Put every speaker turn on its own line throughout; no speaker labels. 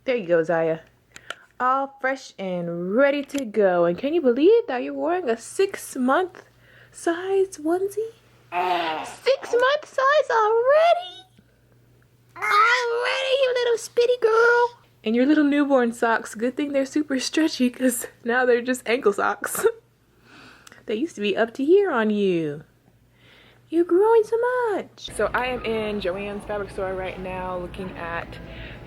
There you go, Ziya. All fresh and ready to go. And can you believe that you're wearing a 6-month size onesie? 6-month size already? Already, you little spitty girl. And your little newborn socks, good thing they're super stretchy because now they're just ankle socks. They used to be up to here on you. You're growing so much. So I am in Joann's fabric store right now looking at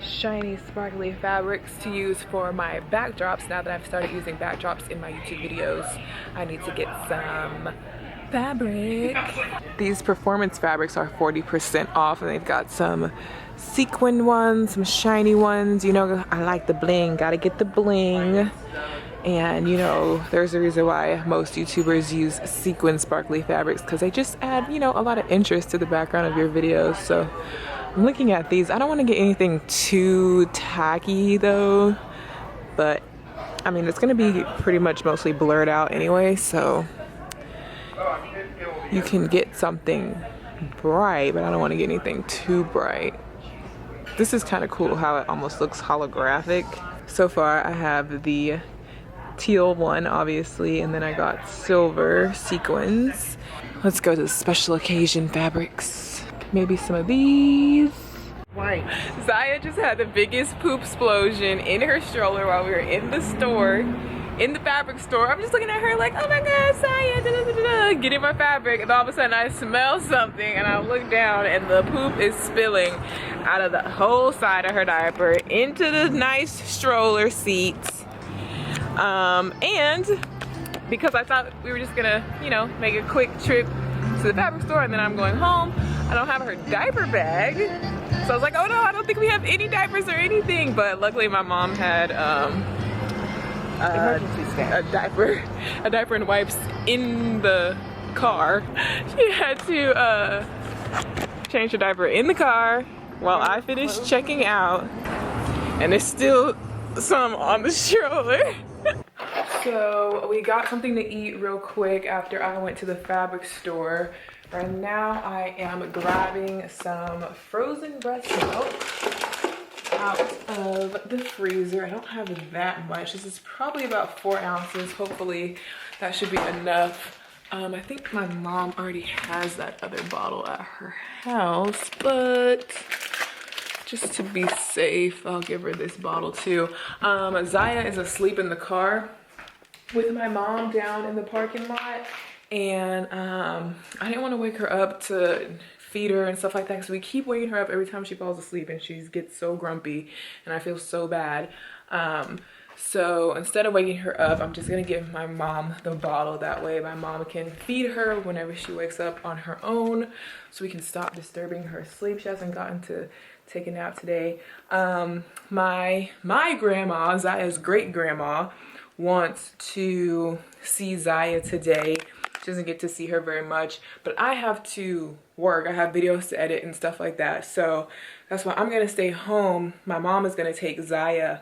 shiny sparkly fabrics to use for my backdrops. Now that I've started using backdrops in my YouTube videos, I need to get some fabric. These performance fabrics are 40% off, and they've got some sequin ones, some shiny ones. You know, I like the bling, gotta get the bling. And you know, there's a reason why most YouTubers use sequin sparkly fabrics, because they just add, you know, a lot of interest to the background of your videos. So I'm looking at these. I don't want to get anything too tacky though, but I mean, it's gonna be pretty much mostly blurred out anyway, so you can get something bright, but I don't want to get anything too bright. This is kind of cool how it almost looks holographic. So far I have the teal one, obviously, and then I got silver sequins. Let's go to the special occasion fabrics. Maybe some of these. Right. Ziya just had the biggest poop explosion in her stroller while we were in the store, in the fabric store. I'm just looking at her like, oh my god, Ziya, da, da, da, da, getting my fabric, and all of a sudden I smell something and I look down and the poop is spilling out of the whole side of her diaper into the nice stroller seats. And because I thought we were just gonna, you know, make a quick trip to the fabric store and then I'm going home, I don't have her diaper bag. So I was like, oh no, I don't think we have any diapers or anything. But luckily my mom had a diaper and wipes in the car. She had to change her diaper in the car while I finished checking out. And there's still some on the stroller. So we got something to eat real quick after I went to the fabric store. Right now I am grabbing some frozen breast milk out of the freezer. I don't have that much. This is probably about 4 ounces. Hopefully that should be enough. I think my mom already has that other bottle at her house, but just to be safe, I'll give her this bottle too. Ziya is asleep in the car with my mom down in the parking lot, and I didn't want to wake her up to feed her and stuff like that, because we keep waking her up every time she falls asleep and she gets so grumpy and I feel so bad. So instead of waking her up, I'm just gonna give my mom the bottle. That way my mom can feed her whenever she wakes up on her own, so we can stop disturbing her sleep. She hasn't gotten to take a nap today. My grandma, Ziya's great grandma, wants to see Ziya today. She doesn't get to see her very much, but I have to work. I have videos to edit and stuff like that, so that's why I'm gonna stay home. My mom is gonna take Ziya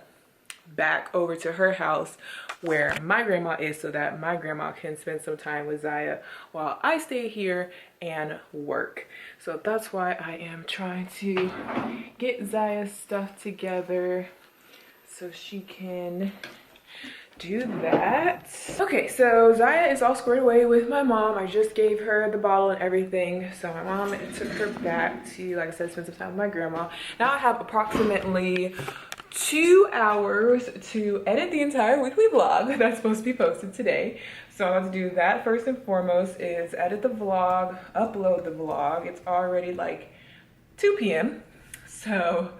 back over to her house where my grandma is, so that my grandma can spend some time with Ziya while I stay here and work. So that's why I am trying to get Ziya's stuff together so she can do that. Okay, so Ziya is all squared away with my mom. I just gave her the bottle and everything. So my mom took her back to, like I said, spend some time with my grandma. Now I have approximately 2 hours to edit the entire weekly vlog that's supposed to be posted today. So I'm going to do that first and foremost, is edit the vlog, upload the vlog. It's already like 2 p.m. So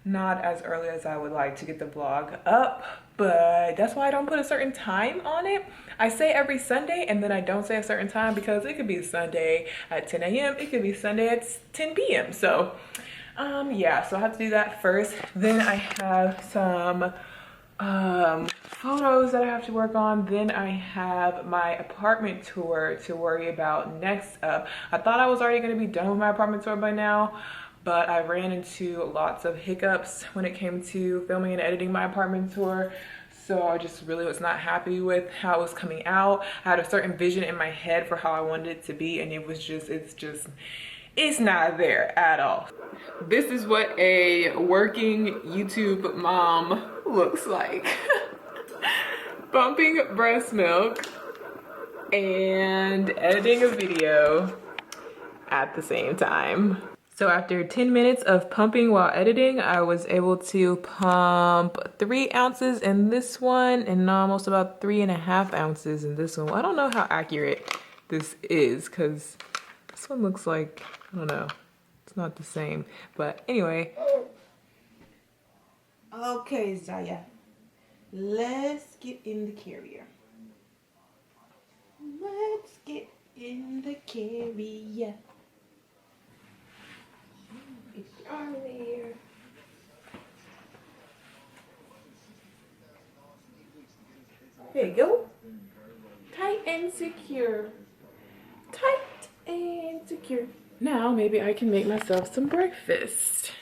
not as early as I would like to get the vlog up, but that's why I don't put a certain time on it. I say every Sunday and then I don't say a certain time, because it could be Sunday at 10 a.m. It could be Sunday at 10 p.m. So yeah, so I have to do that first. Then I have some photos that I have to work on. Then I have my apartment tour to worry about next up. I thought I was already going to be done with my apartment tour by now, but I ran into lots of hiccups when it came to filming and editing my apartment tour. So I just really was not happy with how it was coming out. I had a certain vision in my head for how I wanted it to be, and it's It's not there at all. This is what a working YouTube mom looks like. Pumping breast milk and editing a video at the same time. So after 10 minutes of pumping while editing, I was able to pump 3 ounces in this one and almost about 3.5 ounces in this one. I don't know how accurate this is because this one looks like, I don't know, it's not the same. But anyway. Okay, Ziya, let's get in the carrier. Let's get in the carrier. It's on there. There you go. Tight and secure. Tight and secure. Now maybe I can make myself some breakfast.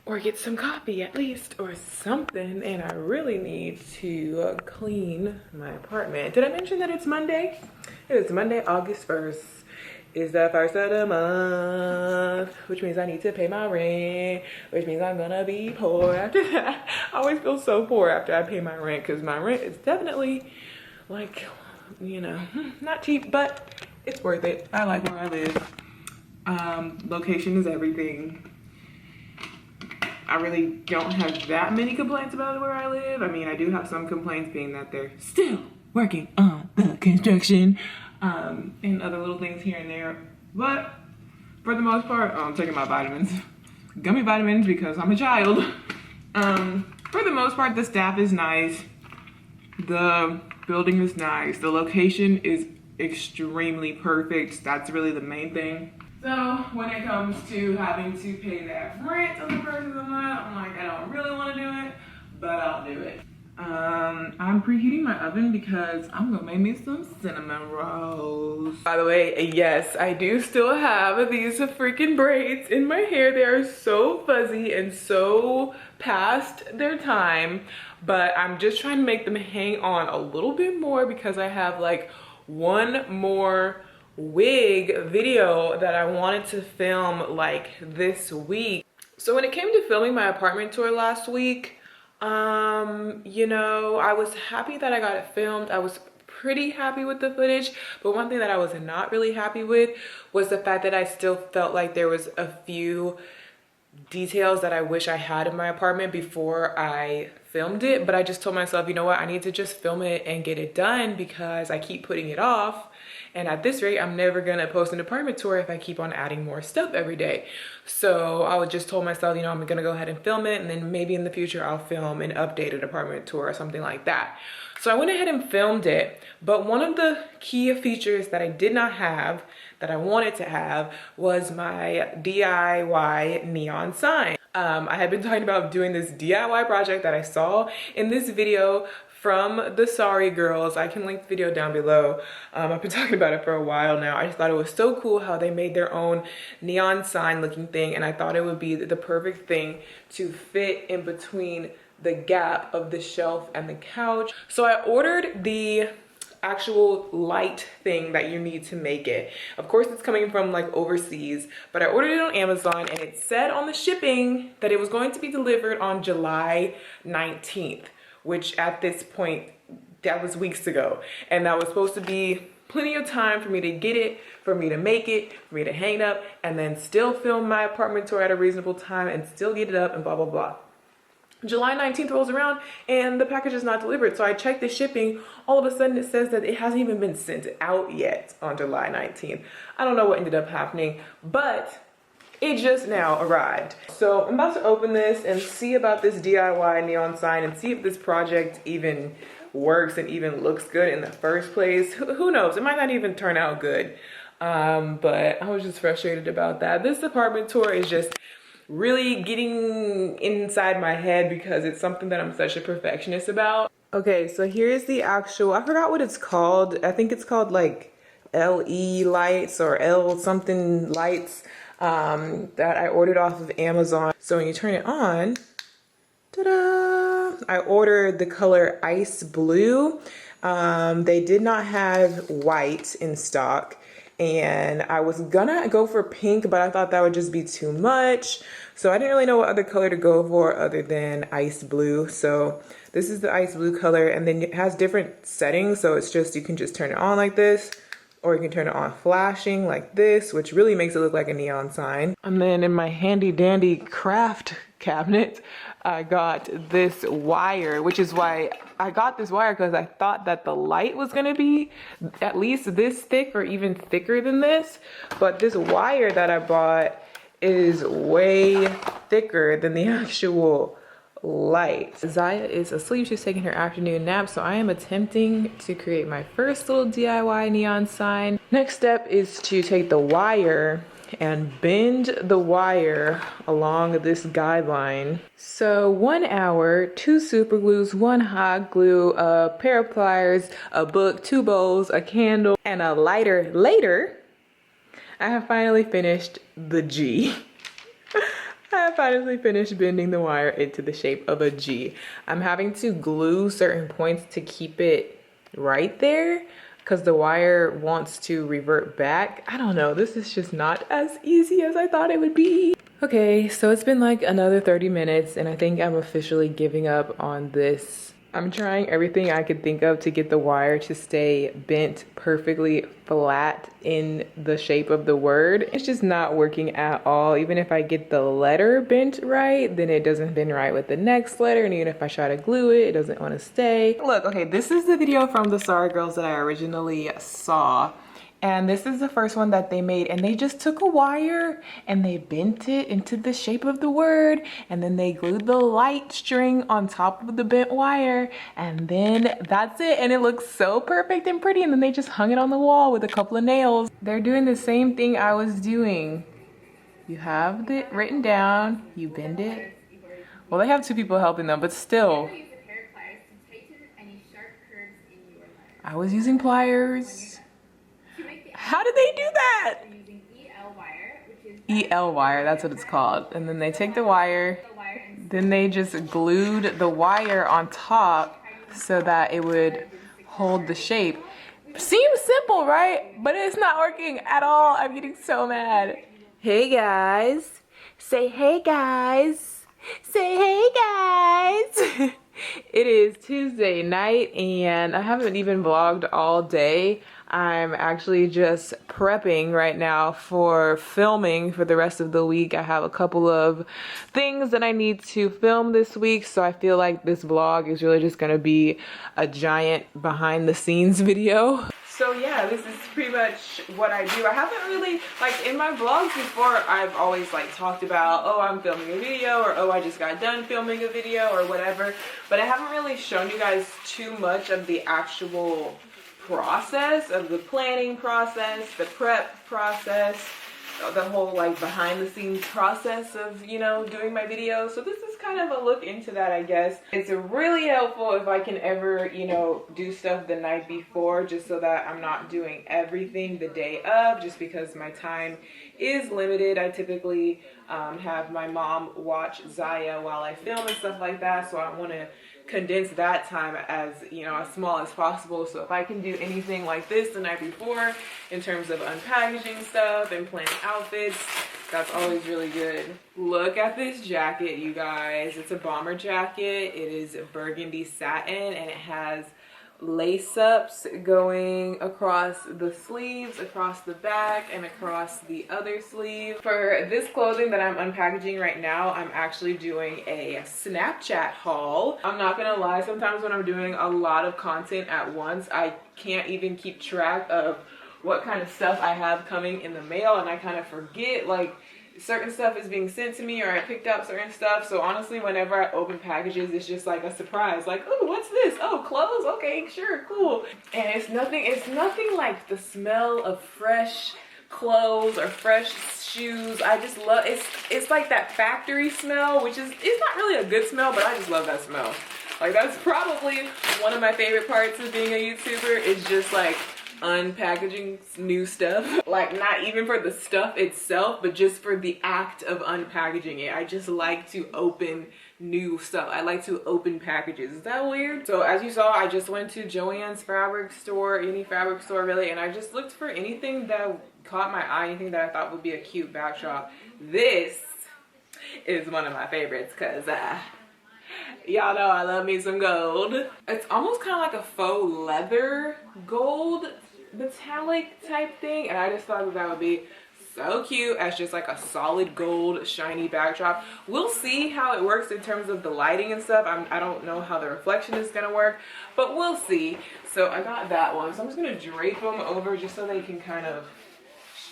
Or get some coffee at least, or something. And I really need to clean my apartment. Did I mention that it's Monday? It is Monday, August 1st. It's the first of the month, which means I need to pay my rent, which means I'm gonna be poor after that. I always feel so poor after I pay my rent because my rent is definitely like, you know, not cheap, but it's worth it. I like where I live. Location is everything. I really don't have that many complaints about where I live. I mean, I do have some complaints being that they're still working on the construction. And other little things here and there, but for the most part, I'm taking my vitamins, gummy vitamins, because I'm a child. For the most part, the staff is nice, the building is nice, the location is extremely perfect. That's really the main thing. So when it comes to having to pay that rent on the first of the month, I'm like, I don't really want to do it, but I'll do it. I'm preheating my oven because I'm gonna make me some cinnamon rolls. By the way, yes, I do still have these freaking braids in my hair. They are so fuzzy and so past their time, but I'm just trying to make them hang on a little bit more because I have like one more wig video that I wanted to film like this week. So when it came to filming my apartment tour last week, you know, I was happy that I got it filmed. I was pretty happy with the footage, but one thing that I was not really happy with was the fact that I still felt like there was a few details that I wish I had in my apartment before I filmed it. But I just told myself, you know what, I need to just film it and get it done because I keep putting it off. And at this rate, I'm never gonna post an apartment tour if I keep on adding more stuff every day. So I would just told myself, you know, I'm gonna go ahead and film it, and then maybe in the future I'll film an updated apartment tour or something like that. So I went ahead and filmed it, but one of the key features that I did not have, that I wanted to have, was my DIY neon sign. I had been talking about doing this DIY project that I saw in this video from the Sorry Girls. I can link the video down below. I've been talking about it for a while now. I just thought it was so cool how they made their own neon sign looking thing, and I thought it would be the perfect thing to fit in between the gap of the shelf and the couch. So I ordered the actual light thing that you need to make it. Of course, it's coming from like overseas, but I ordered it on Amazon, and it said on the shipping that it was going to be delivered on July 19th. Which at this point, that was weeks ago. And that was supposed to be plenty of time for me to get it, for me to make it, for me to hang it up, and then still film my apartment tour at a reasonable time and still get it up and blah, blah, blah. July 19th rolls around and the package is not delivered. So I checked the shipping. All of a sudden it says that it hasn't even been sent out yet on July 19th. I don't know what ended up happening, but it just now arrived. So I'm about to open this and see about this DIY neon sign and see if this project even works and even looks good in the first place. Who knows? It might not even turn out good. But I was just frustrated about that. This apartment tour is just really getting inside my head because it's something that I'm such a perfectionist about. Okay, so here's the actual, I forgot what it's called. I think it's called like LE lights or L something lights. That I ordered off of Amazon. So when you turn it on, ta-da! I ordered the color ice blue. They did not have white in stock, and I was gonna go for pink, but I thought that would just be too much. So I didn't really know what other color to go for other than ice blue. So this is the ice blue color, and then it has different settings. So it's just, you can just turn it on like this, or you can turn it on flashing like this, which really makes it look like a neon sign. And then in my handy dandy craft cabinet, I got this wire, which is why I got this wire, because I thought that the light was gonna be at least this thick or even thicker than this. But this wire that I bought is way thicker than the actual light. Ziya is asleep. She's taking her afternoon nap, so I am attempting to create my first little DIY neon sign. Next step is to take the wire and bend the wire along this guideline. So 1 hour, 2 super glues, 1 hot glue, a pair of pliers, a book, 2 bowls, a candle, and a lighter later, I have finally finished the G. I have finally finished bending the wire into the shape of a G. I'm having to glue certain points to keep it right there because the wire wants to revert back. I don't know, this is just not as easy as I thought it would be. Okay, so it's been like another 30 minutes and I think I'm officially giving up on this. I'm trying everything I could think of to get the wire to stay bent perfectly flat in the shape of the word. It's just not working at all. Even if I get the letter bent right, then it doesn't bend right with the next letter. And even if I try to glue it, it doesn't want to stay. Look, okay, this is the video from the Sorry Girls that I originally saw. And this is the first one that they made, and they just took a wire and they bent it into the shape of the word, and then they glued the light string on top of the bent wire, and then that's it. And it looks so perfect and pretty, and then they just hung it on the wall with a couple of nails. They're doing the same thing I was doing. You have it written down, you bend it. Well, they have 2 people helping them, but still. I was using pliers. How did they do that?
We're using EL wire, which is
EL wire, that's what it's called. And then they take the wire, then they just glued the wire on top so that it would hold the shape. Seems simple, right? But it's not working at all. I'm getting so mad. Hey guys. Say hey guys. Say hey guys. It is Tuesday night and I haven't even vlogged all day. I'm actually just prepping right now for filming for the rest of the week. I have a couple of things that I need to film this week, so I feel like this vlog is really just gonna be a giant behind the scenes video. So yeah, this is pretty much what I do. I haven't really, like in my vlogs before, I've always like talked about, oh, I'm filming a video, or oh, I just got done filming a video, or whatever. But I haven't really shown you guys too much of the actual process, of the planning process, the prep process, the whole like behind the scenes process of, you know, doing my videos. So this is kind of a look into that, I guess. It's really helpful if I can ever, you know, do stuff the night before, just so that I'm not doing everything the day of, just because my time is limited. I typically have my mom watch Ziya while I film and stuff like that, so I want to condense that time as, you know, as small as possible. So if I can do anything like this the night before in terms of unpackaging stuff and planning outfits, that's always really good. Look at this jacket, you guys. It's a bomber jacket. It is burgundy satin and it has lace ups going across the sleeves, across the back, and across the other sleeve. For this clothing that I'm unpackaging right now, I'm actually doing a Snapchat haul. I'm not gonna lie, sometimes when I'm doing a lot of content at once, I can't even keep track of what kind of stuff I have coming in the mail, and I kind of forget like certain stuff is being sent to me, or I picked up certain stuff. So honestly, whenever I open packages, it's just like a surprise, like, oh, what's this? Oh, clothes? Okay, sure, cool. And it's nothing like the smell of fresh clothes or fresh shoes. I just love, it's like that factory smell, which is, it's not really a good smell, but I just love that smell. Like, that's probably one of my favorite parts of being a YouTuber, is just like unpackaging new stuff. Like, not even for the stuff itself, but just for the act of unpackaging it. I just like to open new stuff. I like to open packages. Is that weird? So as you saw, I just went to Joann's fabric store, any fabric store really, and I just looked for anything that caught my eye, anything that I thought would be a cute backdrop. This is one of my favorites because y'all know I love me some gold. It's almost kind of like a faux leather gold metallic type thing, and I just thought that would be so cute as just like a solid gold shiny backdrop. We'll see how it works in terms of the lighting and stuff. I don't know how the reflection is gonna work, but we'll see. So I got that one, so I'm just gonna drape them over just so they can kind of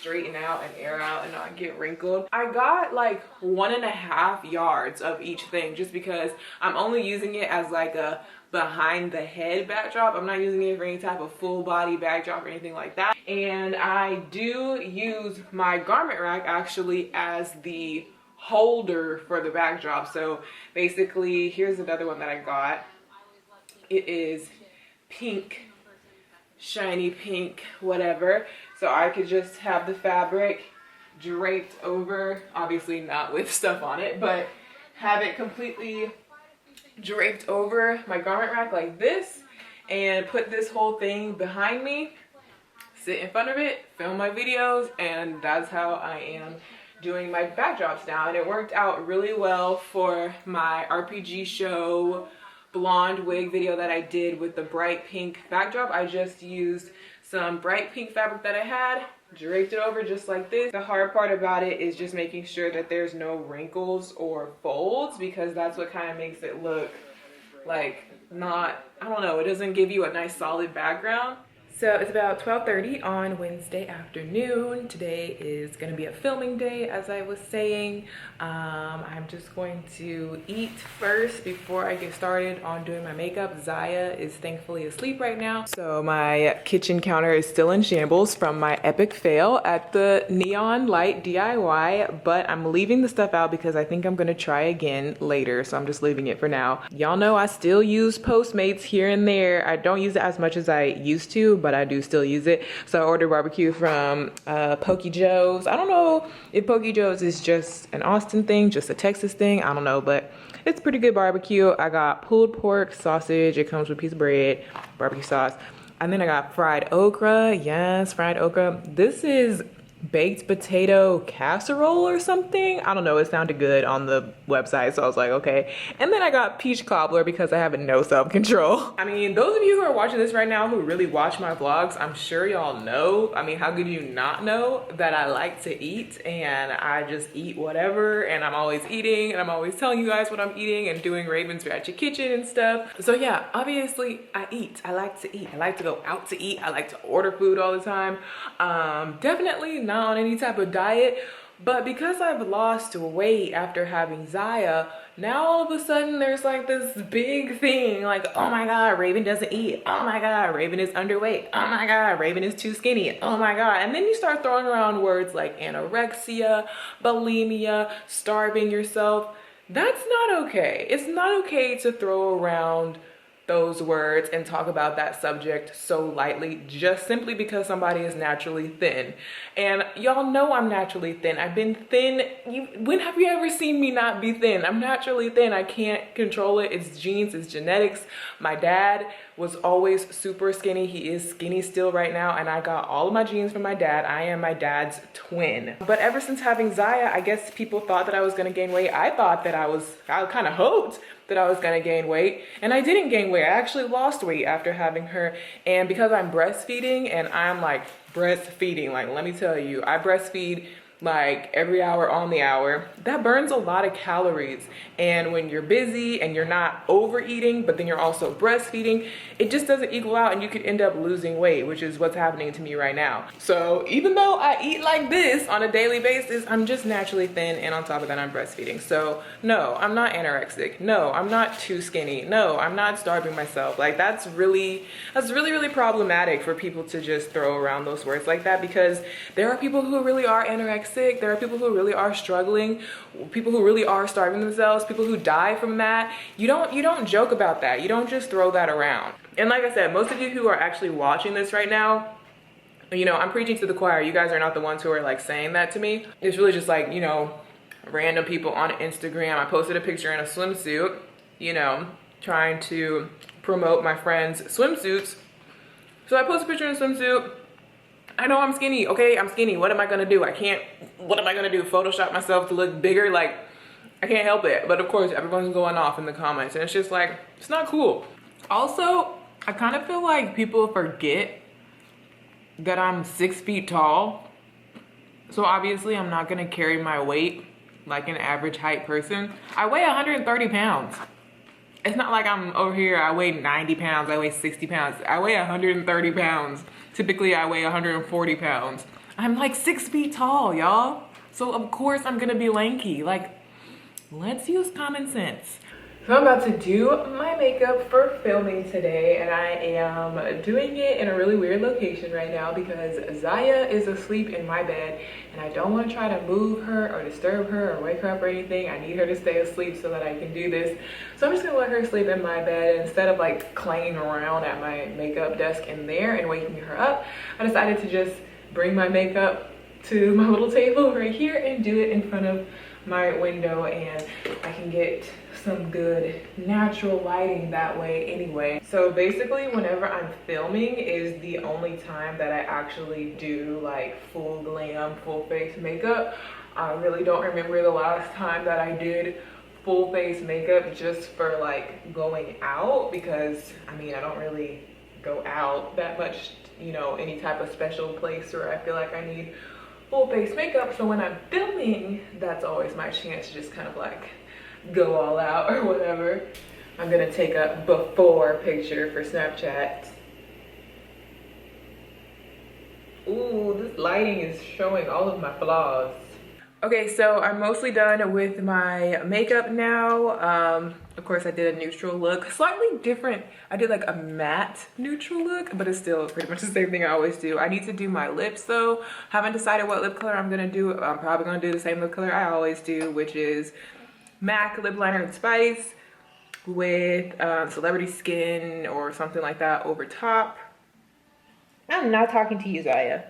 straighten out and air out and not get wrinkled. I got like 1.5 yards of each thing just because I'm only using it as like a behind the head backdrop. I'm not using it for any type of full body backdrop or anything like that. And I do use my garment rack actually as the holder for the backdrop. So basically, here's another one that I got. It is pink, shiny pink, whatever. So I could just have the fabric draped over, obviously not with stuff on it, but have it completely draped over my garment rack like this, and put this whole thing behind me, sit in front of it, film my videos, and that's how I am doing my backdrops now. And it worked out really well for my RPG show blonde wig video that I did with the bright pink backdrop. I just used some bright pink fabric that I had, draped it over just like this. The hard part about it is just making sure that there's no wrinkles or folds, because that's what kind of makes it look like not, I don't know, it doesn't give you a nice solid background. So it's about 12:30 on Wednesday afternoon. Today is gonna be a filming day, as I was saying. I'm just going to eat first before I get started on doing my makeup. Ziya is thankfully asleep right now. So my kitchen counter is still in shambles from my epic fail at the neon light DIY, but I'm leaving the stuff out because I think I'm gonna try again later. So I'm just leaving it for now. Y'all know I still use Postmates here and there. I don't use it as much as I used to, but I do still use it. So I ordered barbecue from Pokey Joe's. I don't know if Pokey Joe's is just an Austin thing, just a Texas thing. I don't know, but it's pretty good barbecue. I got pulled pork, sausage. It comes with a piece of bread, barbecue sauce. And then I got fried okra. Yes, fried okra. This is baked potato casserole or something. I don't know, it sounded good on the website, so I was like, okay. And then I got peach cobbler because I have no self-control. I mean, those of you who are watching this right now who really watch my vlogs, I'm sure y'all know, I mean, how could you not know that I like to eat, and I just eat whatever, and I'm always eating, and I'm always telling you guys what I'm eating and doing Raven's Ratchet Kitchen and stuff. So yeah, obviously I eat. I like to eat. I like to go out to eat. I like to order food all the time. Definitely not on any type of diet, but because I've lost weight after having Ziya, now all of a sudden there's like this big thing like, oh my god, Raven doesn't eat, oh my god, Raven is underweight, oh my god, Raven is too skinny, oh my god. And then you start throwing around words like anorexia, bulimia, starving yourself. That's not okay. It's not okay to throw around those words and talk about that subject so lightly just simply because somebody is naturally thin. And y'all know I'm naturally thin. I've been thin. When have you ever seen me not be thin? I'm naturally thin. I can't control it. It's genes, it's genetics. My dad was always super skinny. He is skinny still right now, and I got all of my genes from my dad. I am my dad's twin. But ever since having Ziya, I guess people thought that I was gonna gain weight. I thought that I kind of hoped that I was gonna gain weight, and I didn't gain weight. I actually lost weight after having her. And because I'm breastfeeding, and I'm like breastfeeding, like let me tell you, I breastfeed like every hour on the hour. That burns a lot of calories. And when you're busy and you're not overeating, but then you're also breastfeeding, it just doesn't equal out, and you could end up losing weight, which is what's happening to me right now. So even though I eat like this on a daily basis, I'm just naturally thin, and on top of that, I'm breastfeeding. So no, I'm not anorexic. No, I'm not too skinny. No, I'm not starving myself. Like that's really problematic for people to just throw around those words like that, because there are people who really are anorexic. There are people who really are struggling, people who really are starving themselves, people who die from that. You don't joke about that. You don't just throw that around. And like I said, most of you who are actually watching this right now, you know, I'm preaching to the choir. You guys are not the ones who are like saying that to me. It's really just like, you know, random people on Instagram. I posted a picture in a swimsuit, you know, trying to promote my friend's swimsuits. So I posted a picture in a swimsuit. I know I'm skinny, okay? I'm skinny. What am I gonna do? What am I gonna do? Photoshop myself to look bigger? Like, I can't help it. But of course, everyone's going off in the comments, and it's just like, it's not cool. Also, I kind of feel like people forget that I'm 6 feet tall. So obviously I'm not gonna carry my weight like an average height person. I weigh 130 pounds. It's not like I'm over here, I weigh 90 pounds, I weigh 60 pounds. I weigh 130 pounds. Typically I weigh 140 pounds. I'm like 6 feet tall, y'all. So of course I'm gonna be lanky. Like, let's use common sense. So I'm about to do my makeup for filming today, and I am doing it in a really weird location right now because Ziya is asleep in my bed and I don't want to try to move her or disturb her or wake her up or anything. I need her to stay asleep so that I can do this. So I'm just gonna let her sleep in my bed, and instead of like clanging around at my makeup desk in there and waking her up, I decided to just bring my makeup to my little table right here and do it in front of my window, and I can get some good natural lighting that way anyway. So basically whenever I'm filming is the only time that I actually do like full glam, full face makeup. I really don't remember the last time that I did full face makeup just for like going out, because I mean I don't really go out that much, you know, any type of special place where I feel like I need full face makeup. So when I'm filming, that's always my chance to just kind of like go all out or whatever. I'm gonna take a before picture for Snapchat. Ooh, this lighting is showing all of my flaws. Okay, so I'm mostly done with my makeup now. Of course I did a neutral look, slightly different. I did like a matte neutral look, but it's still pretty much the same thing I always do. I need to do my lips though. Haven't decided what lip color I'm gonna do. I'm probably gonna do the same lip color I always do, which is MAC lip liner and spice with celebrity skin or something like that over top. I'm not talking to you, Ziya.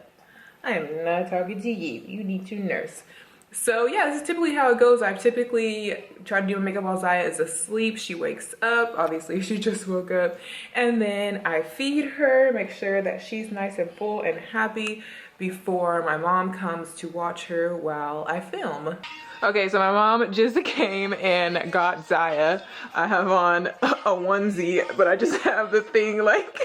I am not talking to you. You need to nurse. So yeah, this is typically how it goes. I typically try to do my makeup while Ziya is asleep. She wakes up, obviously she just woke up, and then I feed her, make sure that she's nice and full and happy before my mom comes to watch her while I film. Okay, so my mom just came and got Ziya. I have on a onesie, but I just have the thing like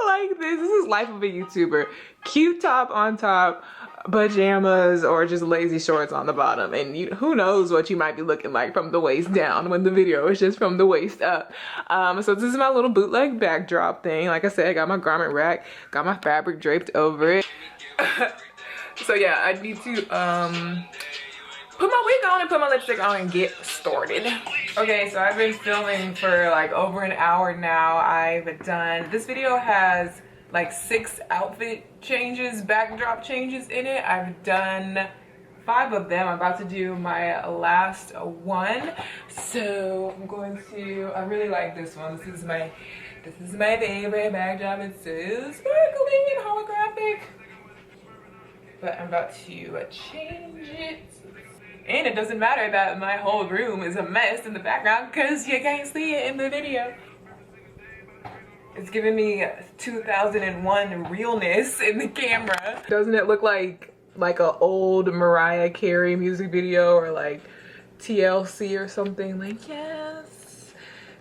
like this. This is life of a YouTuber. Cute top on top, pajamas or just lazy shorts on the bottom, and who knows what you might be looking like from the waist down when the video is just from the waist up. So this is my little bootleg backdrop thing. Like I said, I got my garment rack, got my fabric draped over it. So yeah, I need to put my wig on and put my lipstick on and get started. Okay, so I've been filming for like over an hour now. I've done, this video has like 6 outfit changes, backdrop changes in it. I've done 5 of them. I'm about to do my last one. So I'm going to, I really like this one. This is my favorite backdrop. It's so sparkling and holographic. But I'm about to change it. And it doesn't matter that my whole room is a mess in the background because you can't see it in the video. It's giving me 2001 realness in the camera. Doesn't it look like an old Mariah Carey music video or like TLC or something? Like, yes,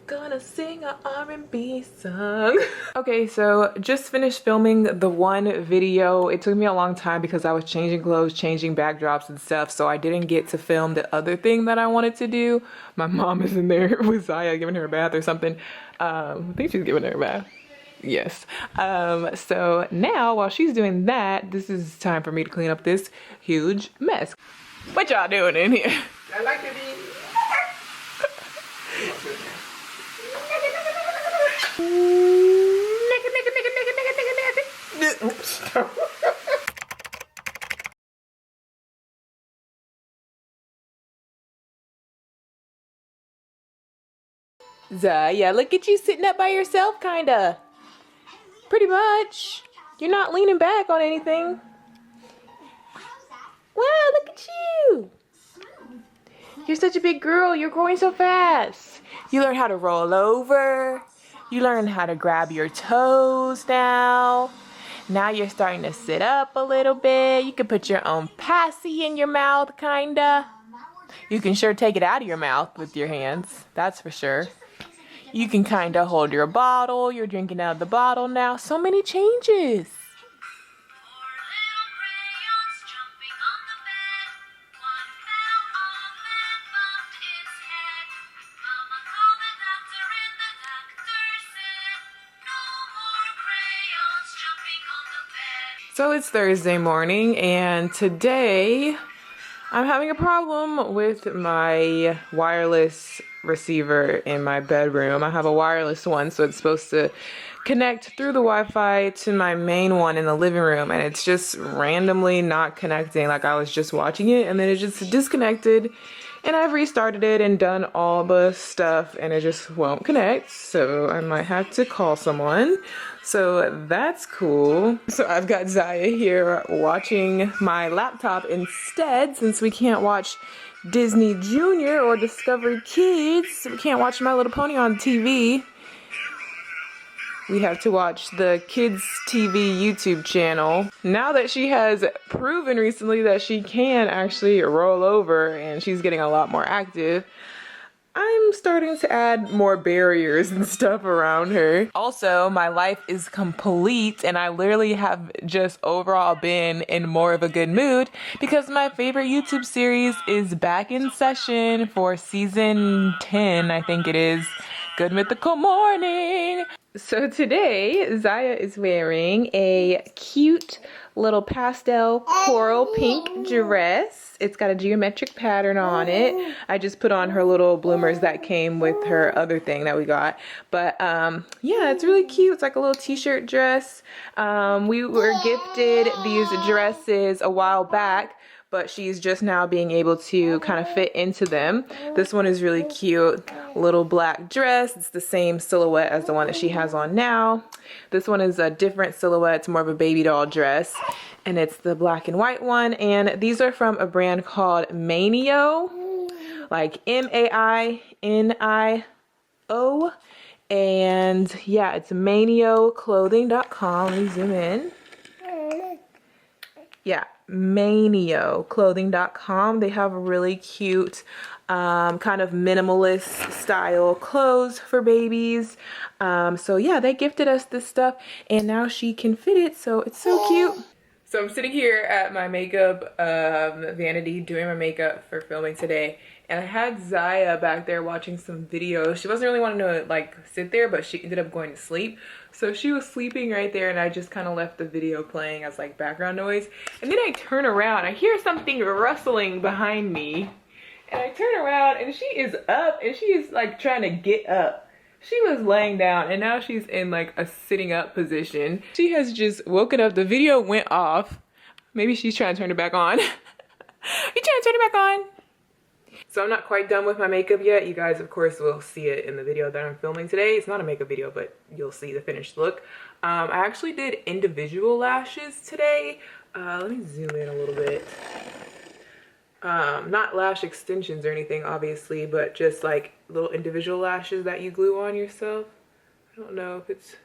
gonna sing a R&B song. Okay, so just finished filming the one video. It took me a long time because I was changing clothes, changing backdrops and stuff, so I didn't get to film the other thing that I wanted to do. My mom is in there with Ziya giving her a bath or something. I think she's giving her a bath. Yes. So now while she's doing that, this is time for me to clean up this huge mess. What y'all doing in here? I like to be Ziya, look at you sitting up by yourself, kinda. Pretty much. You're not leaning back on anything. Wow, look at you. You're such a big girl. You're growing so fast. You learn how to roll over. You learn how to grab your toes now. Now you're starting to sit up a little bit. You can put your own passy in your mouth, kinda. You can sure take it out of your mouth with your hands. That's for sure. You can kinda hold your bottle. You're drinking out of the bottle now. So many changes. So it's Thursday morning, and today I'm having a problem with my wireless receiver in my bedroom. I have a wireless one, so it's supposed to connect through the Wi-Fi to my main one in the living room, and it's just randomly not connecting. Like, I was just watching it and then it just disconnected, and I've restarted it and done all the stuff and it just won't connect, so I might have to call someone. So that's cool. So I've got Ziya here watching my laptop instead, since we can't watch Disney Junior or Discovery Kids. We can't watch My Little Pony on TV. We have to watch the Kids TV YouTube channel. Now that she has proven recently that she can actually roll over and she's getting a lot more active, I'm starting to add more barriers and stuff around her. Also, my life is complete and I literally have just overall been in more of a good mood because my favorite YouTube series is back in session for season 10, I think it is. Good mythical morning. So today, Ziya is wearing a cute little pastel coral pink dress. It's got a geometric pattern on it. I just put on her little bloomers that came with her other thing that we got. But yeah, it's really cute. It's like a little t-shirt dress. We were gifted these dresses a while back, but she's just now being able to kind of fit into them. This one is really cute. Little black dress. It's the same silhouette as the one that she has on now. This one is a different silhouette. It's more of a baby doll dress. And it's the black and white one. And these are from a brand called Manio. Like M-A-I-N-I-O. And yeah, it's manioclothing.com. Let me zoom in. Yeah, manioclothing.com. They have really cute kind of minimalist style clothes for babies. So yeah, they gifted us this stuff and now she can fit it, so it's so cute. So I'm sitting here at my makeup vanity doing my makeup for filming today, and I had Ziya back there watching some videos. She wasn't really wanting to like sit there, but she ended up going to sleep. So she was sleeping right there and I just kind of left the video playing as like background noise. And then I turn around, I hear something rustling behind me. And I turn around and she is up and she is like trying to get up. She was laying down and now she's in like a sitting up position. She has just woken up. The video went off. Maybe she's trying to turn it back on. You trying to turn it back on? So I'm not quite done with my makeup yet. You guys, of course, will see it in the video that I'm filming today. It's not a makeup video, but you'll see the finished look. I actually did individual lashes today. Let me zoom in a little bit. Not lash extensions or anything, obviously, but just like little individual lashes that you glue on yourself. I don't know if it's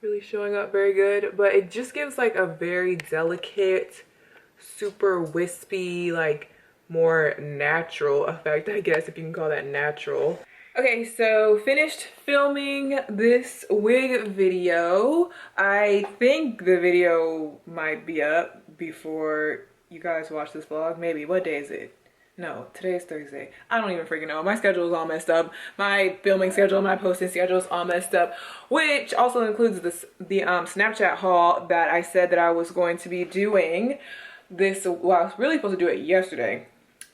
really showing up very good, but it just gives like a very delicate, super wispy, like more natural effect, I guess, if you can call that natural. Okay, so finished filming this wig video. I think the video might be up before you guys watch this vlog. Maybe. What day is it? No, today's Thursday. I don't even freaking know. My schedule is all messed up. My filming schedule, my posting schedule is all messed up, which also includes the Snapchat haul that I said that I was going to be doing this. Well, I was really supposed to do it yesterday.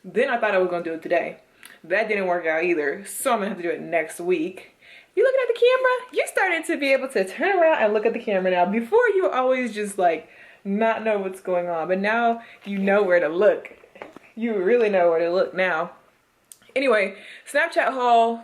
Then I thought I was going to do it today. That didn't work out either, so I'm going to have to do it next week. You looking at the camera? You started to be able to turn around and look at the camera now. Before, you always just like not know what's going on, but now you know where to look. You really know where to look now. Anyway, Snapchat haul,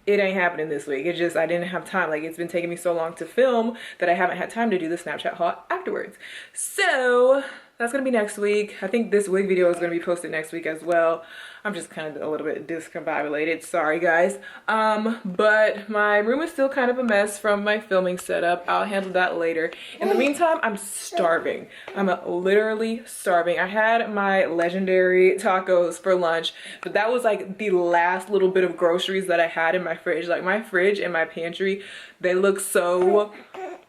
it ain't happening this week. It's just I didn't have time. Like, it's been taking me so long to film that I haven't had time to do the Snapchat haul afterwards. So that's gonna be next week. I think this wig video is gonna be posted next week as well. I'm just kind of a little bit discombobulated, sorry guys. But my room is still kind of a mess from my filming setup. I'll handle that later. In the meantime, I'm starving. I'm literally starving. I had my legendary tacos for lunch, but that was like the last little bit of groceries that I had in my fridge. Like my fridge and my pantry, they look so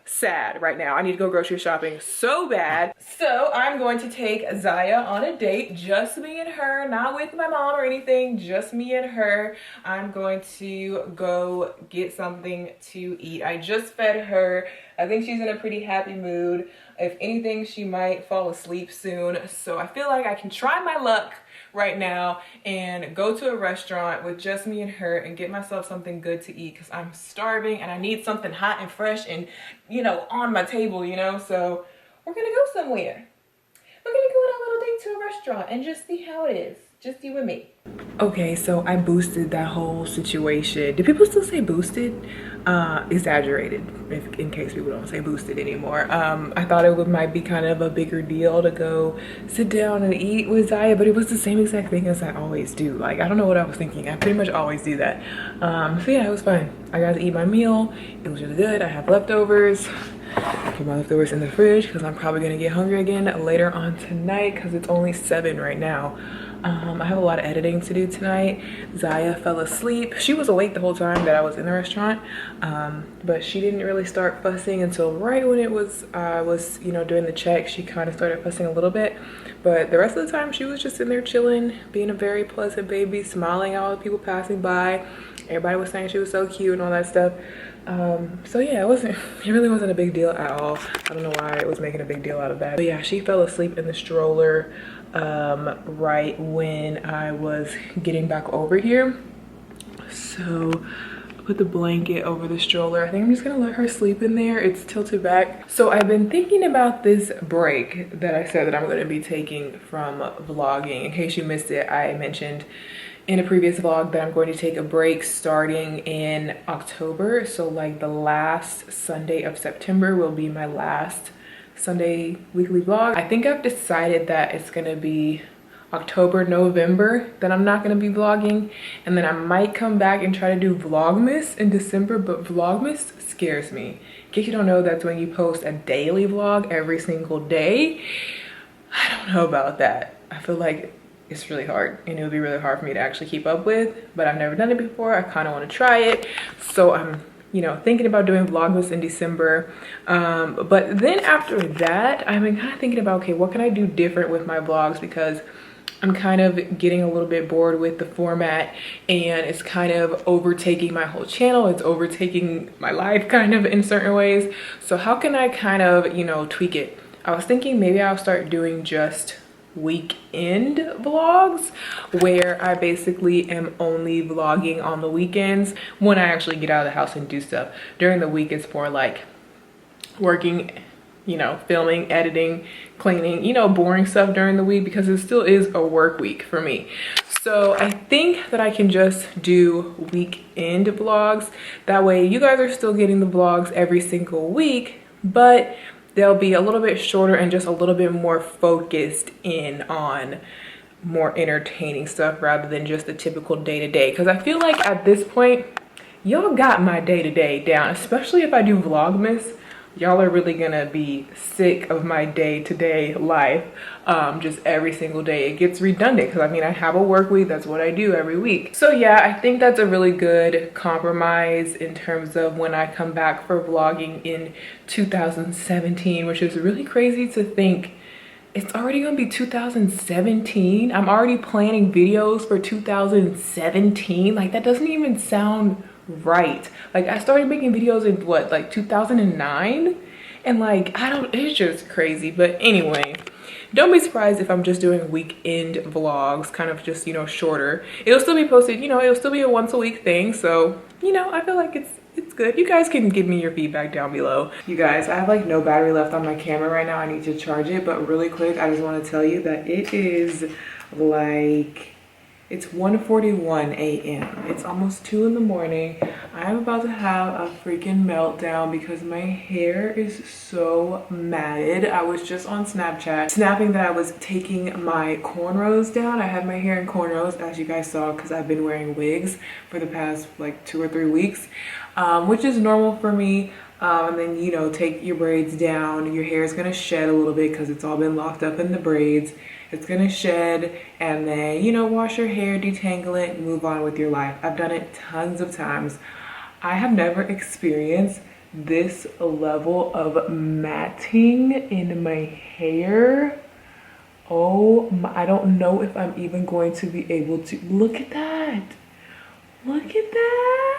sad right now. I need to go grocery shopping so bad. So I'm going to take Ziya on a date, just me and her, not with my mom or anything, just me and her. I'm going to go get something to eat. I just fed her. I think she's in a pretty happy mood. If anything, she might fall asleep soon. So I feel like I can try my luck right now and go to a restaurant with just me and her and get myself something good to eat, because I'm starving and I need something hot and fresh and, you know, on my table, you know. So we're gonna go somewhere. We're gonna go on a little date to a restaurant and just see how it is. Just you and me. Okay, so I boosted that whole situation. Do people still say boosted? Exaggerated, in case people don't say boosted anymore. I thought it might be kind of a bigger deal to go sit down and eat with Ziya, but it was the same exact thing as I always do. Like, I don't know what I was thinking. I pretty much always do that. So yeah, it was fun. I got to eat my meal. It was really good. I have leftovers. Put my leftovers in the fridge because I'm probably gonna get hungry again later on tonight, because it's only 7 right now. I have a lot of editing to do tonight. Ziya fell asleep. She was awake the whole time that I was in the restaurant, but she didn't really start fussing until right when it was you know, doing the check. She kind of started fussing a little bit, but the rest of the time she was just in there chilling, being a very pleasant baby, smiling at all the people passing by. Everybody was saying she was so cute and all that stuff. So yeah, it really wasn't a big deal at all. I don't know why it was making a big deal out of that. But yeah, she fell asleep in the stroller right when I was getting back over here. So I put the blanket over the stroller. I think I'm just gonna let her sleep in there. It's tilted back. So I've been thinking about this break that I said that I'm gonna be taking from vlogging. In case you missed it, I mentioned in a previous vlog that I'm going to take a break starting in October. So like the last Sunday of September will be my last Sunday weekly vlog. I think I've decided that it's gonna be October, November that I'm not gonna be vlogging, and then I might come back and try to do Vlogmas in December, but Vlogmas scares me. In case you don't know, that's when you post a daily vlog every single day. I don't know about that. I feel like it's really hard, and it would be really hard for me to actually keep up with, but I've never done it before. I kind of want to try it, so I'm, you know, thinking about doing Vlogmas in December. But then after that, I've been kind of thinking about, okay, what can I do different with my vlogs, because I'm kind of getting a little bit bored with the format, and it's kind of overtaking my whole channel. It's overtaking my life kind of in certain ways. So how can I kind of, you know, tweak it? I was thinking maybe I'll start doing just weekend vlogs, where I basically am only vlogging on the weekends when I actually get out of the house and do stuff. During the week, it's more like working, you know, filming, editing, cleaning, you know, boring stuff during the week, because it still is a work week for me. So I think that I can just do weekend vlogs. That way you guys are still getting the vlogs every single week, but they'll be a little bit shorter and just a little bit more focused in on more entertaining stuff rather than just the typical day-to-day. Because I feel like at this point, y'all got my day-to-day down, especially if I do Vlogmas. Y'all are really gonna be sick of my day-to-day life, just every single day. It gets redundant because I mean, I have a work week. That's what I do every week. So yeah, I think that's a really good compromise in terms of when I come back for vlogging in 2017, which is really crazy to think it's already gonna be 2017. I'm already planning videos for 2017. Like, that doesn't even sound right. Like, I started making videos in what, like 2009, and like, I don't, it's just crazy. But anyway, don't be surprised if I'm just doing weekend vlogs, kind of just, you know, shorter. It'll still be posted, you know, it'll still be a once a week thing. So, you know, I feel like it's good. You guys can give me your feedback down below. You guys, I have like no battery left on my camera right now. I need to charge it, but really quick, I just want to tell you that it is like It's 1:41 a.m. It's almost 2 in the morning. I'm about to have a freaking meltdown because my hair is so matted. I was just on Snapchat snapping that I was taking my cornrows down. I had my hair in cornrows, as you guys saw, because I've been wearing wigs for the past like 2 or 3 weeks, which is normal for me. And then, you know, take your braids down. Your hair is gonna shed a little bit because it's all been locked up in the braids. It's gonna shed, and then, you know, wash your hair, detangle it, and move on with your life. I've done it tons of times. I have never experienced this level of matting in my hair. Oh my, I don't know if I'm even going to be able to. Look at that. Look at that.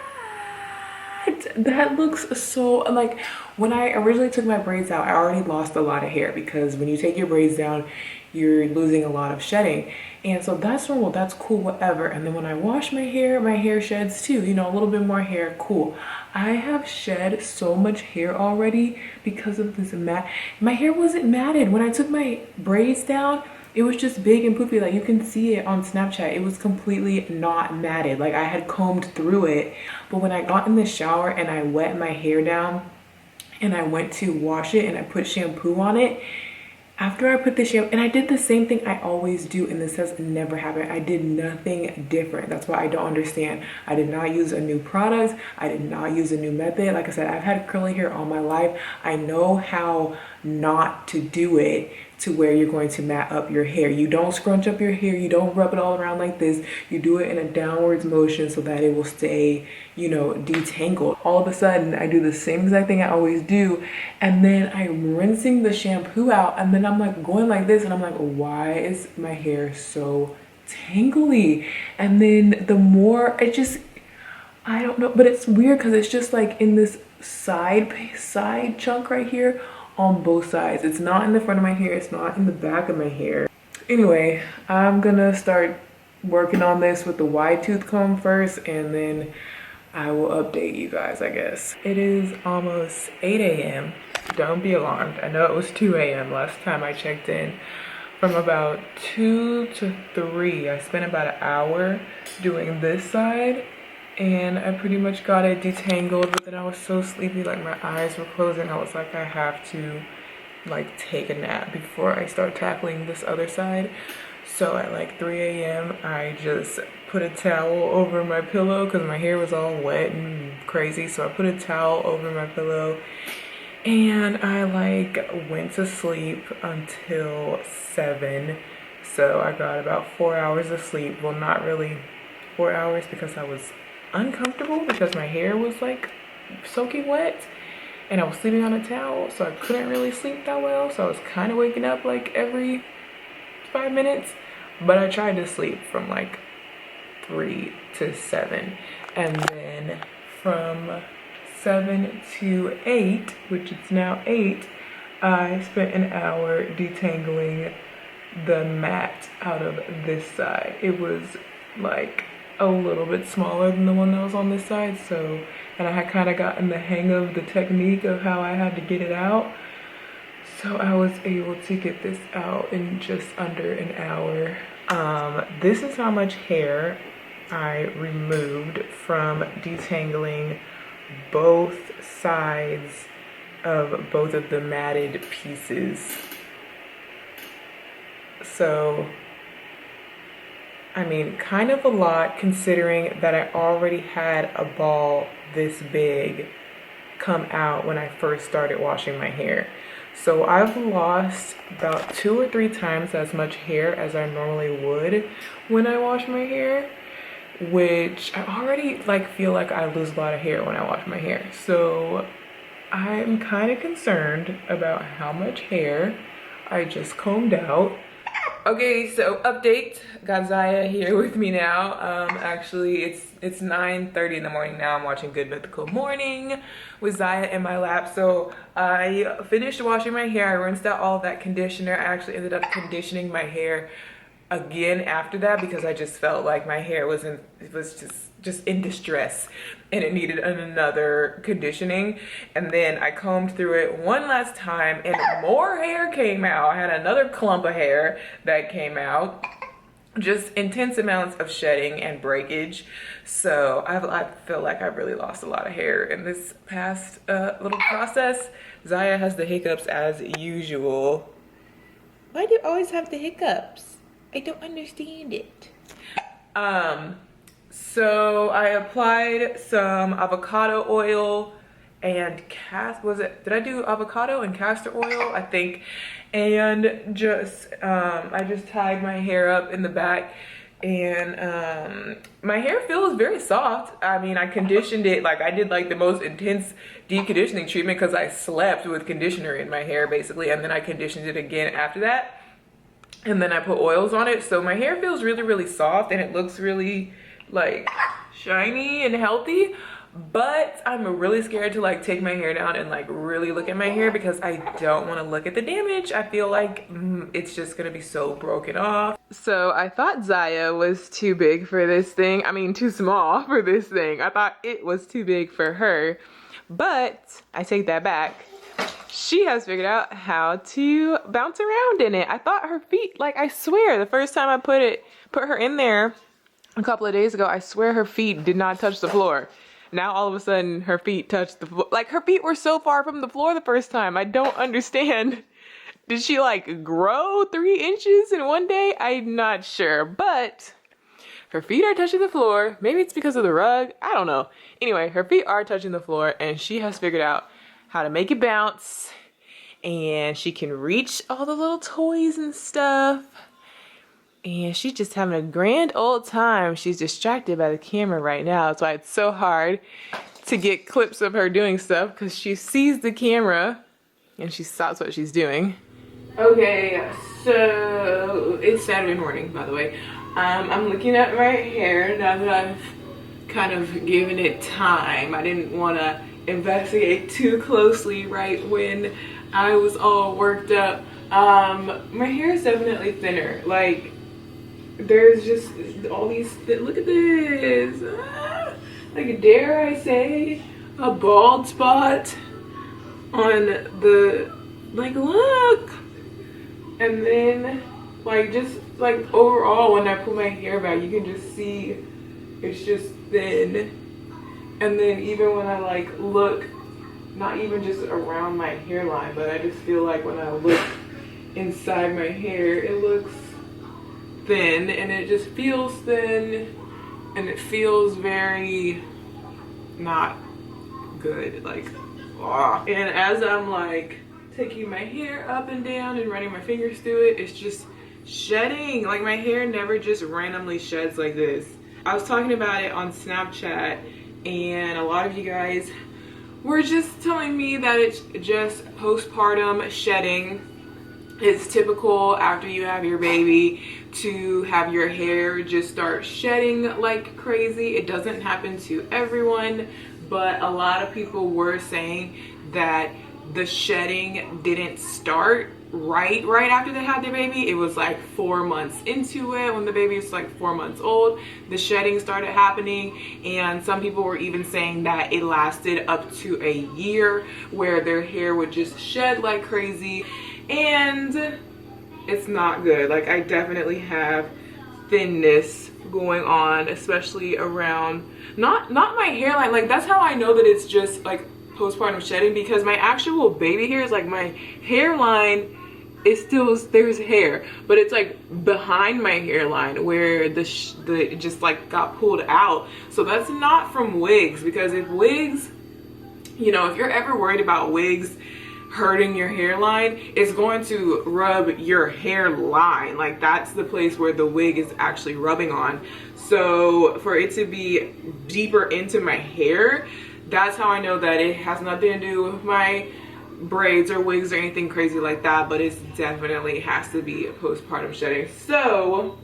That looks so, like, when I originally took my braids out, I already lost a lot of hair because when you take your braids down, you're losing a lot of shedding. And so that's normal, that's cool, whatever. And then when I wash my hair sheds too, you know, a little bit more hair, cool. I have shed so much hair already because of this mat. My hair wasn't matted. When I took my braids down, it was just big and poofy. Like, you can see it on Snapchat. It was completely not matted. Like, I had combed through it. But when I got in the shower and I wet my hair down and I went to wash it and I put shampoo on it, after I put the shampoo, and I did the same thing I always do, and this has never happened. I did nothing different. That's why I don't understand. I did not use a new product. I did not use a new method. Like I said, I've had curly hair all my life. I know how not to do it to where you're going to mat up your hair. You don't scrunch up your hair. You don't rub it all around like this. You do it in a downwards motion so that it will stay, you know, detangled. All of a sudden, I do the same exact thing I always do, and then I'm rinsing the shampoo out, and then I'm like going like this, and I'm like, why is my hair so tangly? And then the more it just, I don't know, but it's weird because it's just like in this side chunk right here on both sides. It's not in the front of my hair, it's not in the back of my hair. Anyway, I'm gonna start working on this with the wide tooth comb first, and then I will update you guys, I guess. It is almost 8 a.m. Don't be alarmed. I know it was 2 a.m. last time I checked in. From about 2 to 3, I spent about an hour doing this side, and I pretty much got it detangled, but then I was so sleepy, like my eyes were closing. I was like, I have to like take a nap before I start tackling this other side. So at like 3 a.m. I just put a towel over my pillow because my hair was all wet and crazy. So I put a towel over my pillow and I like went to sleep until 7. So I got about 4 hours of sleep. Well, not really 4 hours because I was uncomfortable because my hair was like soaking wet and I was sleeping on a towel, so I couldn't really sleep that well. So I was kind of waking up like every 5 minutes, but I tried to sleep from like 3 to 7, and then from 7 to 8, which it's now 8, I spent an hour detangling the mat out of this side. It was like a little bit smaller than the one that was on this side, so, and I had kind of gotten the hang of the technique of how I had to get it out, so I was able to get this out in just under an hour. This is how much hair I removed from detangling both sides of both of the matted pieces. So I mean, kind of a lot considering that I already had a ball this big come out when I first started washing my hair. So I've lost about 2 or 3 times as much hair as I normally would when I wash my hair, which I already like feel like I lose a lot of hair when I wash my hair. So I'm kind of concerned about how much hair I just combed out. Okay, so update, got Ziya here with me now. Actually, it's 9:30 in the morning now. I'm watching Good Mythical Morning with Ziya in my lap. So I finished washing my hair. I rinsed out all of that conditioner. I actually ended up conditioning my hair again after that because I just felt like my hair was just in distress and it needed another conditioning. And then I combed through it one last time and more hair came out. I had another clump of hair that came out. just intense amounts of shedding and breakage. So I feel like I've really lost a lot of hair in this past little process. Ziya has the hiccups as usual. Why do you always have the hiccups? I don't understand it. So I applied some avocado oil and did I do avocado and castor oil, I think, and just I just tied my hair up in the back, and my hair feels very soft. I mean, I conditioned it, like I did like the most intense deep conditioning treatment because I slept with conditioner in my hair basically, and then I conditioned it again after that, and then I put oils on it. So my hair feels really, really soft, and it looks really like shiny and healthy. But I'm really scared to like take my hair down and like really look at my hair because I don't want to look at the damage. I feel like it's just gonna be so broken off. So I thought Ziya was too big for this thing. I mean, too small for this thing. I thought it was too big for her, but I take that back. She has figured out how to bounce around in it. I thought her feet, like I swear, the first time I put her in there a couple of days ago, I swear her feet did not touch the floor. Now all of a sudden her feet touched the floor. Like her feet were so far from the floor the first time. I don't understand. Did she like grow 3 inches in one day? I'm not sure, but her feet are touching the floor. Maybe it's because of the rug. I don't know. Anyway, her feet are touching the floor and she has figured out how to make it bounce, and she can reach all the little toys and stuff. And she's just having a grand old time. She's distracted by the camera right now. That's why it's so hard to get clips of her doing stuff, because she sees the camera and she stops what she's doing. Okay, so it's Saturday morning, by the way. I'm looking at my hair now that I've kind of given it time. I didn't want to investigate too closely right when I was all worked up. My hair is definitely thinner. Like, there's just all these, look at this, like, dare I say, a bald spot on the, like, look, and then, like, just, like, overall, when I pull my hair back, you can just see it's just thin, and then even when I, like, look, not even just around my hairline, but I just feel like when I look inside my hair, it looks thin, and it just feels thin, and it feels very not good, like, ah. And as I'm like taking my hair up and down and running my fingers through it, it's just shedding. Like, my hair never just randomly sheds like this. I was talking about it on Snapchat, and a lot of you guys were just telling me that it's just postpartum shedding. It's typical after you have your baby to have your hair just start shedding like crazy. It doesn't happen to everyone, but a lot of people were saying that the shedding didn't start right after they had their baby. It was like 4 months into it, when the baby was like 4 months old, the shedding started happening. And some people were even saying that it lasted up to a year, where their hair would just shed like crazy. And it's not good. Like, I definitely have thinness going on, especially around not my hairline. Like, that's how I know that it's just like postpartum shedding, because my actual baby hairs, like my hairline is still, there's hair, but it's like behind my hairline where the it just like got pulled out. So that's not from wigs, because if wigs, you know, if you're ever worried about wigs hurting your hairline, it's going to rub your hairline. Like, that's the place where the wig is actually rubbing on. So for it to be deeper into my hair, that's how I know that it has nothing to do with my braids or wigs or anything crazy like that, but it definitely has to be a postpartum shedding. So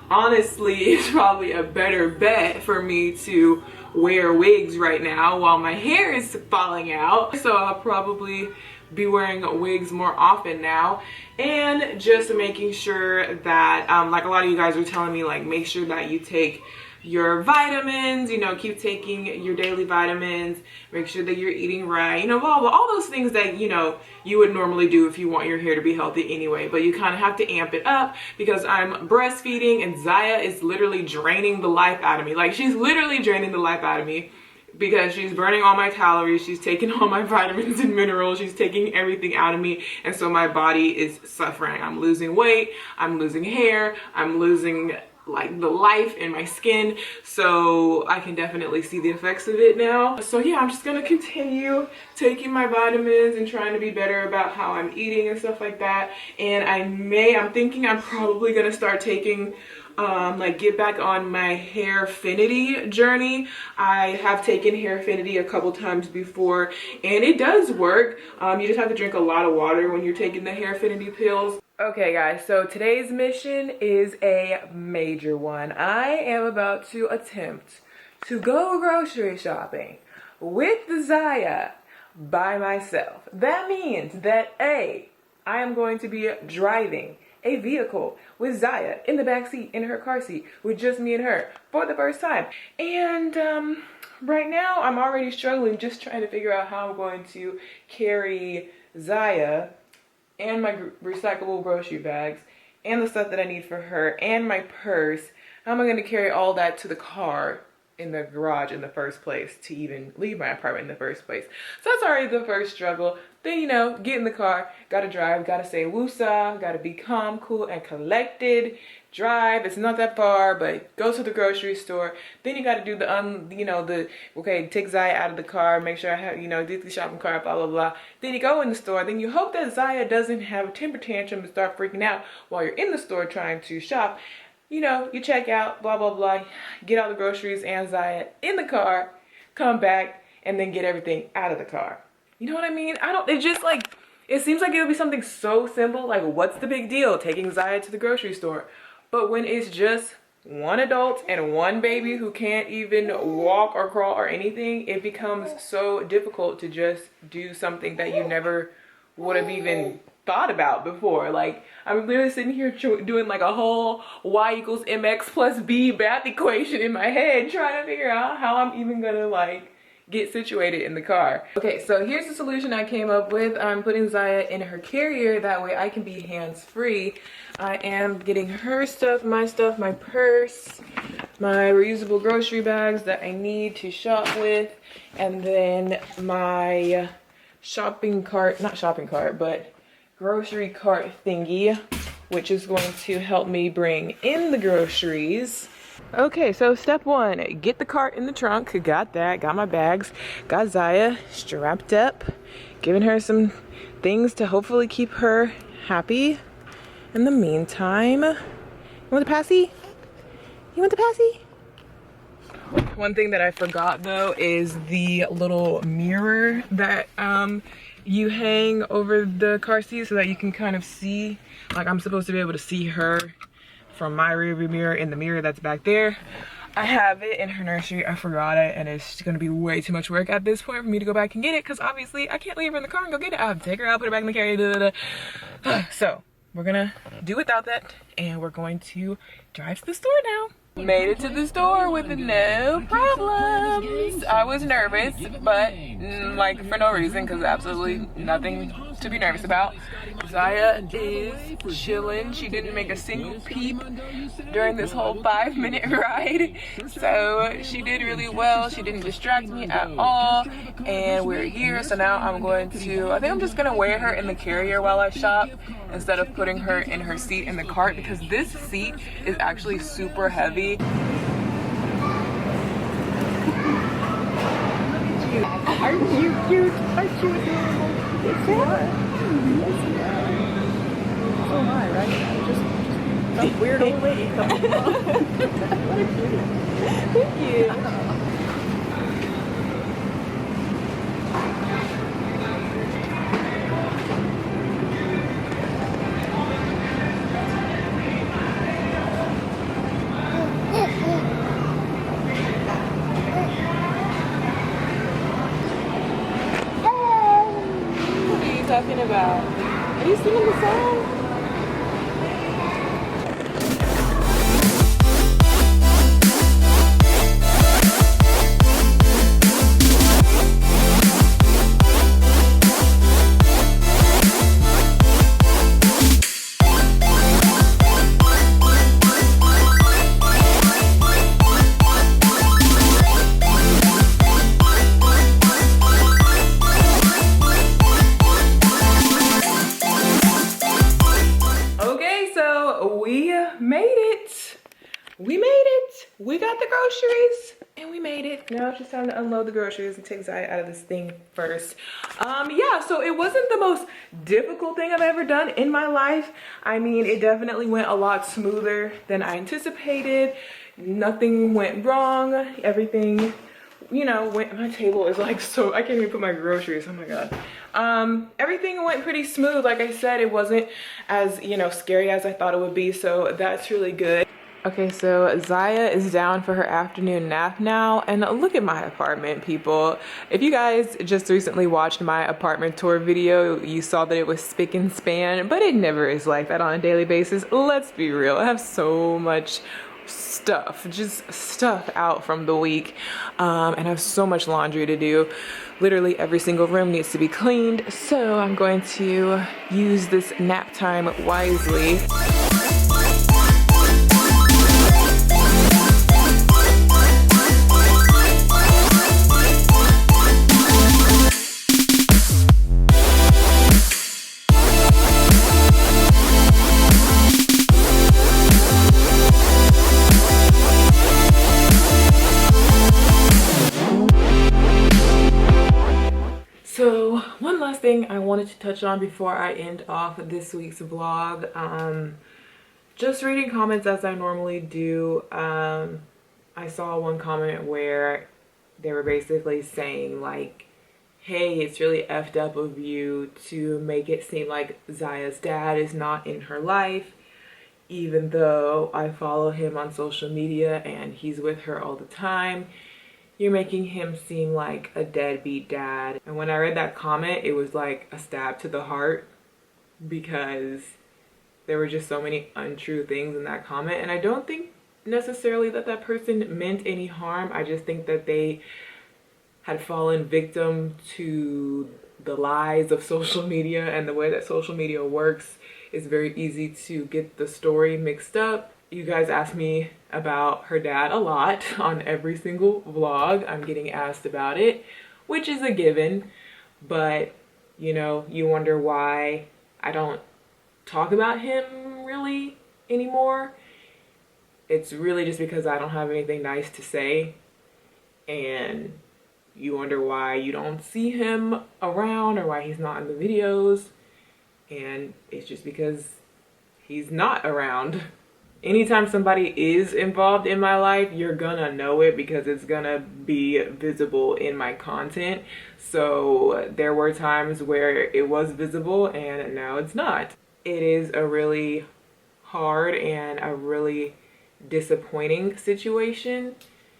honestly, it's probably a better bet for me to wear wigs right now while my hair is falling out. So I'll probably be wearing wigs more often now, and just making sure that like a lot of you guys are telling me, like, make sure that you take your vitamins, you know, keep taking your daily vitamins, make sure that you're eating right, you know, blah, blah, all those things that, you know, you would normally do if you want your hair to be healthy anyway. But you kind of have to amp it up because I'm breastfeeding and Ziya is literally draining the life out of me. Like, she's literally draining the life out of me because she's burning all my calories, she's taking all my vitamins and minerals, she's taking everything out of me, and so my body is suffering. I'm losing weight, I'm losing hair, I'm losing like the life in my skin, so I can definitely see the effects of it now. So yeah, I'm just gonna continue taking my vitamins and trying to be better about how I'm eating and stuff like that. And I'm thinking I'm probably gonna start taking like get back on my Hairfinity journey. I have taken Hairfinity a couple times before and it does work. You just have to drink a lot of water when you're taking the Hairfinity pills. Okay guys, so today's mission is a major one. I am about to attempt to go grocery shopping with the Ziya by myself. That means that I am going to be driving a vehicle with Ziya in the back seat, in her car seat, with just me and her for the first time. And right now I'm already struggling just trying to figure out how I'm going to carry Ziya and my recyclable grocery bags and the stuff that I need for her and my purse. How am I going to carry all that to the car in the garage in the first place to even leave my apartment in the first place? So that's already the first struggle. Then, you know, get in the car, gotta drive, gotta say woosah, gotta be calm, cool, and collected. Drive, it's not that far, but go to the grocery store. Then you gotta do okay, take Ziya out of the car, make sure I have, you know, do the shopping cart, blah, blah, blah. Then you go in the store, then you hope that Ziya doesn't have a temper tantrum and start freaking out while you're in the store trying to shop. You know, you check out, blah, blah, blah, get all the groceries and Ziya in the car, come back, and then get everything out of the car. You know what I mean? It's just like, it seems like it would be something so simple, like what's the big deal, taking Ziya to the grocery store? But when it's just one adult and one baby who can't even walk or crawl or anything, it becomes so difficult to just do something that you never would have even thought about before. Like, I'm literally sitting here doing like a whole y equals mx plus b math equation in my head, trying to figure out how I'm even gonna like get situated in the car. Okay, so here's the solution I came up with. I'm putting Ziya in her carrier, that way I can be hands-free. I am getting her stuff, my purse, my reusable grocery bags that I need to shop with, and then my shopping cart, not shopping cart, but grocery cart thingy, which is going to help me bring in the groceries. Okay, so step one, get the cart in the trunk. Got that, got my bags, got Ziya strapped up, giving her some things to hopefully keep her happy. In the meantime, you want the passy? You want the passy? One thing that I forgot though is the little mirror that you hang over the car seat so that you can kind of see, like I'm supposed to be able to see her from my rearview mirror in the mirror that's back there. I have it in her nursery. I forgot it, and it's gonna be way too much work at this point for me to go back and get it, because obviously I can't leave her in the car and go get it. I have to take her out, put her back in the carrier, So we're gonna do without that, and we're going to drive to the store now. Made it to the store with no problems. I was nervous, but like for no reason, because absolutely nothing to be nervous about. Ziya is chilling. She didn't make a single peep during this whole 5-minute ride, so she did really well. She didn't distract me at all, and we're here. So now I think I'm just gonna wear her in the carrier while I shop instead of putting her in her seat in the cart, because this seat is actually super heavy.
Aren't you cute? Aren't you adorable? It's so high, right? Just some weird old lady coming along. What a cutie. Thank you.
Talking about? Are you singing the song? it. We made it. We got the groceries and we made it. Now it's just time to unload the groceries and take Ziya out of this thing first. Yeah, so it wasn't the most difficult thing I've ever done in my life. I mean, it definitely went a lot smoother than I anticipated. Nothing went wrong. Everything, you know, went, my table is like, so I can't even put my groceries, oh my God. Everything went pretty smooth. Like I said, it wasn't as, you know, scary as I thought it would be, so that's really good. Okay, so Ziya is down for her afternoon nap now, and look at my apartment, people. If you guys just recently watched my apartment tour video, you saw that it was spick and span, but it never is like that on a daily basis. Let's be real, I have so much stuff, just stuff out from the week, and I have so much laundry to do. Literally every single room needs to be cleaned, so I'm going to use this nap time wisely. So one last thing I wanted to touch on before I end off this week's vlog. Just reading comments as I normally do. I saw one comment where they were basically saying like, hey, it's really effed up of you to make it seem like Ziya's dad is not in her life, even though I follow him on social media and he's with her all the time. You're making him seem like a deadbeat dad. And when I read that comment, it was like a stab to the heart, because there were just so many untrue things in that comment. And I don't think necessarily that that person meant any harm. I just think that they had fallen victim to the lies of social media, and the way that social media works is very easy to get the story mixed up. You guys ask me about her dad a lot on every single vlog. I'm getting asked about it, which is a given, but you know, you wonder why I don't talk about him really anymore. It's really just because I don't have anything nice to say, and you wonder why you don't see him around or why he's not in the videos, and it's just because he's not around. Anytime somebody is involved in my life, you're gonna know it because it's gonna be visible in my content. So there were times where it was visible and now it's not. It is a really hard and a really disappointing situation,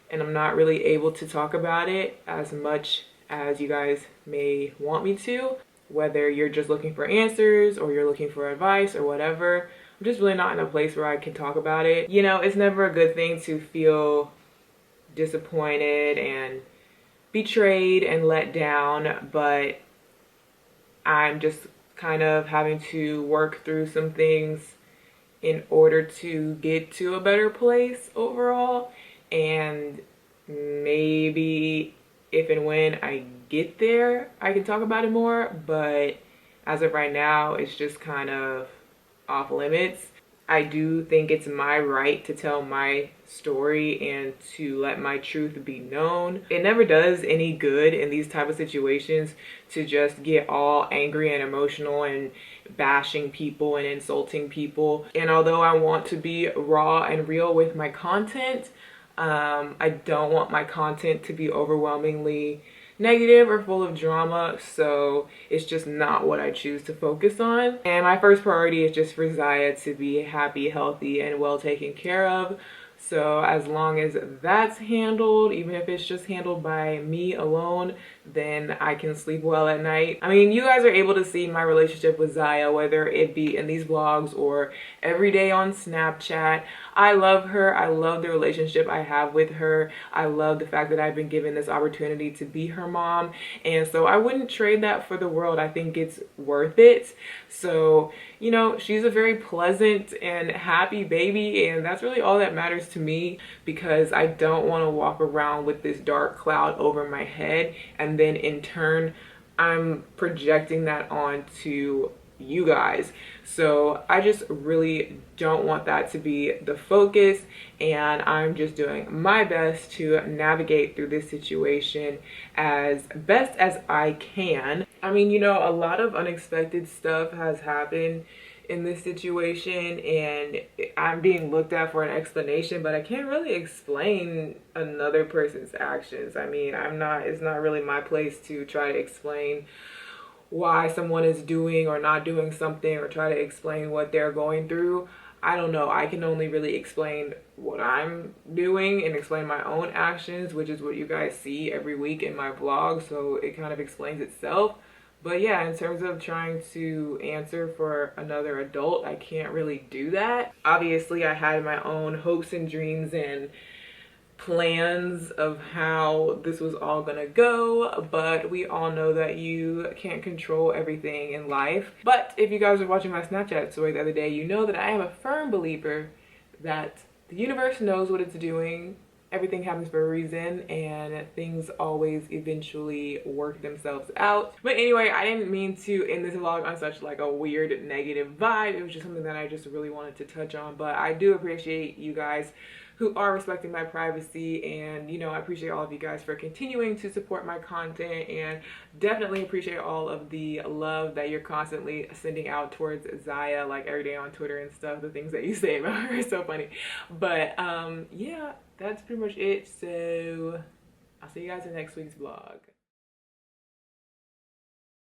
and I'm not really able to talk about it as much as you guys may want me to. Whether you're just looking for answers or you're looking for advice or whatever, I'm just really not in a place where I can talk about it. You know, it's never a good thing to feel disappointed and betrayed and let down, but I'm just kind of having to work through some things in order to get to a better place overall. And maybe if and when I get there, I can talk about it more, but as of right now, it's just kind of off limits. I do think it's my right to tell my story and to let my truth be known. It never does any good in these type of situations to just get all angry and emotional and bashing people and insulting people. And although I want to be raw and real with my content, I don't want my content to be overwhelmingly negative or full of drama, so it's just not what I choose to focus on. And my first priority is just for Ziya to be happy, healthy, and well taken care of. So as long as that's handled, even if it's just handled by me alone, then I can sleep well at night. I mean, you guys are able to see my relationship with Ziya, whether it be in these vlogs or every day on Snapchat. I love her. I love the relationship I have with her. I love the fact that I've been given this opportunity to be her mom. And so I wouldn't trade that for the world. I think it's worth it. So, you know, she's a very pleasant and happy baby, and that's really all that matters to me, because I don't want to walk around with this dark cloud over my head, and then in turn I'm projecting that onto you guys. So I just really don't want that to be the focus, and I'm just doing my best to navigate through this situation as best as I can. I mean, you know, a lot of unexpected stuff has happened in this situation, and I'm being looked at for an explanation, but I can't really explain another person's actions. I mean, it's not really my place to try to explain why someone is doing or not doing something, or try to explain what they're going through. I don't know. I can only really explain what I'm doing and explain my own actions, which is what you guys see every week in my vlog, so it kind of explains itself. But yeah, in terms of trying to answer for another adult, I can't really do that. Obviously, I had my own hopes and dreams and plans of how this was all gonna go, but we all know that you can't control everything in life. But if you guys were watching my Snapchat story the other day, you know that I am a firm believer that the universe knows what it's doing. Everything happens for a reason, and things always eventually work themselves out. But anyway, I didn't mean to end this vlog on such like a weird negative vibe. It was just something that I just really wanted to touch on. But I do appreciate you guys who are respecting my privacy, and you know, I appreciate all of you guys for continuing to support my content, and definitely appreciate all of the love that you're constantly sending out towards Ziya, like every day on Twitter and stuff. The things that you say about her are so funny. But yeah, that's pretty much it. So I'll see you guys in next week's vlog.